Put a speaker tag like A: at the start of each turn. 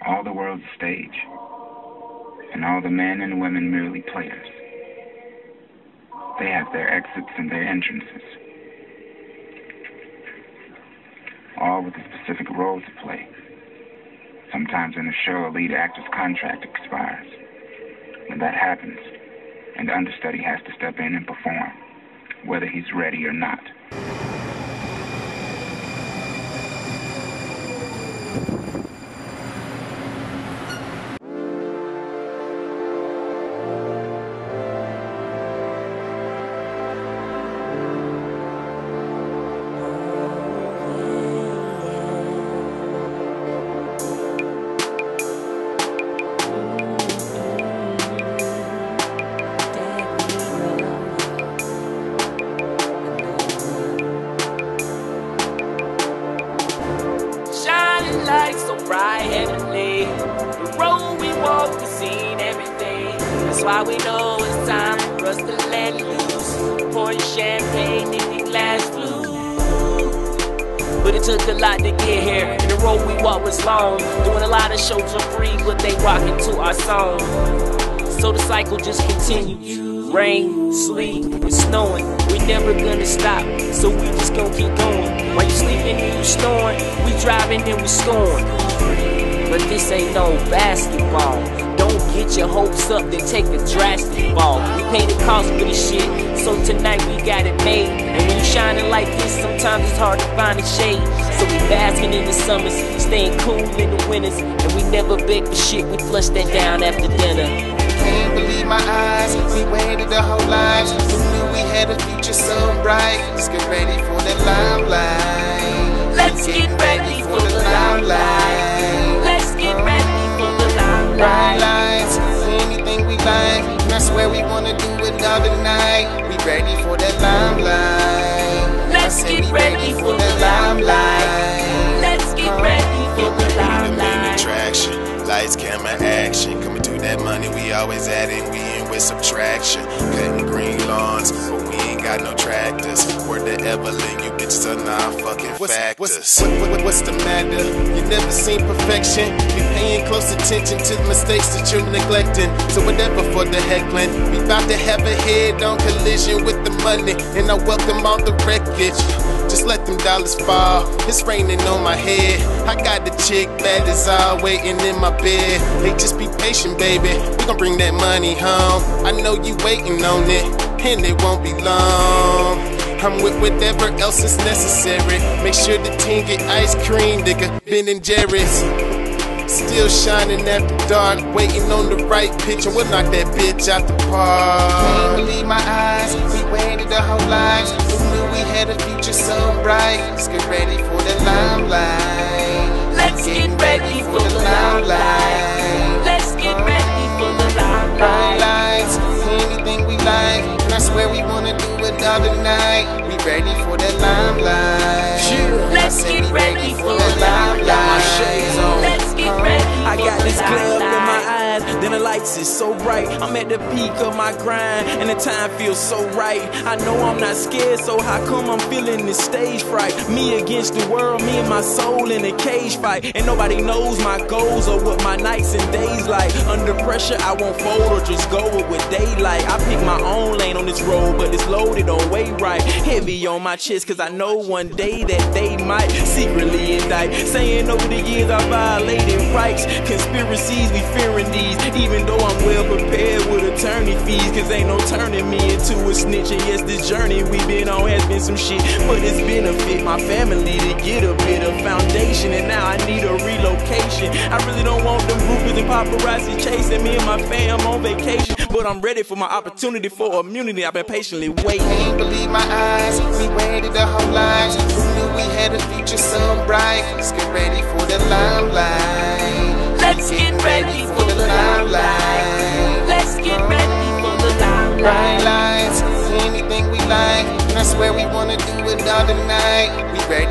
A: All the world's a stage, and all the men and women merely players. They have their exits and their entrances, all with a specific role to play. Sometimes in a show, a lead actor's contract expires. When that happens, an understudy has to step in and perform, whether he's ready or not.
B: Lights so bright heavenly. The road we walk, we seen everything. That's why we know it's time for us to let loose. Pouring champagne in the glass blue. But it took a lot to get here, and the road we walked was long. Doing a lot of shows for free, but they rockin' to our song. So the cycle just continues. Rain, sleet, and snowing. We never gonna stop, so we just gon' keep going. While you sleeping and you snoring, we driving and we scoring. But this ain't no basketball. Don't get your hopes up, then take the drastic ball. We pay the cost for this shit, so tonight we got it made. And when you shining like this, sometimes it's hard to find a shade. So we basking in the summers, staying cool in the winters. And we never beg for shit, we flush that down after dinner.
C: Can't believe my eyes, we waited our whole lives. Who knew we had a future so bright? Let's get ready for the limelight.
B: Let's get ready for the limelight. Let's get ready for the limelight.
C: Lights, anything we like, that's where we wanna do it the night. We ready for the limelight.
B: Let's get ready for the limelight. Let's get ready for the limelight.
D: Attraction, lights, camera, action. Coming to that money, we always adding, we in with subtraction. Cutting green lawns, but we ain't got no tractors. Word to Evelyn, you bitches are not fucking factors.
C: What's the matter? You never seen perfection. Be paying close attention to the mistakes that you're neglecting. So whatever for the heckling, we about to have a head-on collision with the money, and I welcome all the wreckage. Just let them dollars fall. It's raining on my head. I got the chick bad as all waiting in my bed. Hey, just be patient, baby. We gon' bring that money home. I know you waiting on it, and it won't be long. I'm with whatever else is necessary. Make sure the team get ice cream, nigga. Ben and Jerry's. Still shining after dark, waiting on the right pitch, and we'll knock that bitch out the park. Can't believe my eyes, we waited our whole lives. Who knew we had a future so bright? Let's get ready for the limelight.
B: Let's get ready for the limelight. Let's get ready for the limelight.
C: Lights, anything we like, that's where we wanna do it the night. We ready for the limelight.
B: Let's get ready for the limelight. Let's get ready.
E: I got this glare up in my eyes, then the lights is so bright. I'm at the peak of my grind, and the time feels so right. I know I'm not scared, so how come I'm feeling this stage fright? Me against the world, me and my soul in a cage fight. And nobody knows my goals or what my nights and days like. Under pressure, I won't fold or just go with daylight. I pick my own lane on this road, but it's loaded on way right. Heavy on my chest, cause I know one day that they might secretly indict. Saying over the years I violated rights. Conspiracies, we fearing these. Even though I'm well prepared with attorney fees, cause ain't no turning me into a snitch. And yes, this journey we been on has been some shit, but it's benefit my family to get a bit of foundation. And now I need a relocation. I really don't want them groupies and paparazzi chasing me and my fam on vacation, but I'm ready for my opportunity for immunity. I've been patiently waiting.
C: Can't believe my eyes, we waited our whole lives. Who knew we had a future so bright? Let's get ready for the limelight.
B: Let's get ready for the limelight. Let's get ready for the limelight.
C: Lights, anything we like, that's where we wanna do it the night. We ready